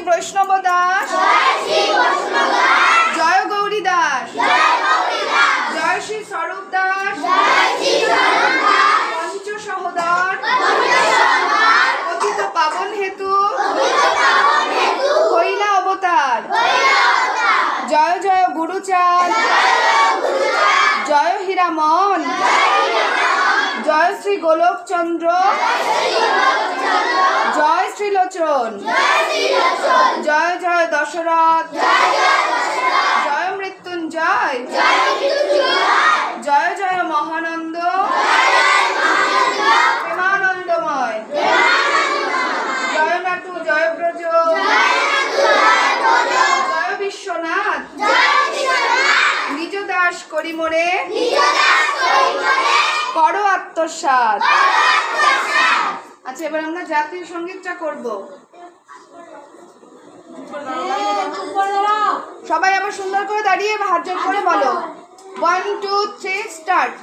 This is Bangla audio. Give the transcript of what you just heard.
বৈষ্ণব দাস, জয় গৌরী দাস, জয় শ্রী স্বরূপ দাস, পঞ্চ সহোদর পতিত পাবন হেতু হইলা অবতার। জয় জয় গুরুচাঁদ, জয় হীরামন, জয় শ্রী গোলকচন্দ্র, জয় শ্রীলোচন, জয় জয় দশরথ, জয় মৃত্যুঞ্জয়, জয় জয় মহানন্দ, প্রেমানন্দময়, জয় নাটু, জয় ব্রজ, জয় বিশ্বনাথ, নিজ দাস করি মোরে করো আত্মসাৎ। আচ্ছা, এবার আমরা জাতীয় সঙ্গীতটা করব। সবাই আবার সুন্দর করে দাঁড়িয়ে হাত জোড় করে বলো 1 2 3 স্টার্ট।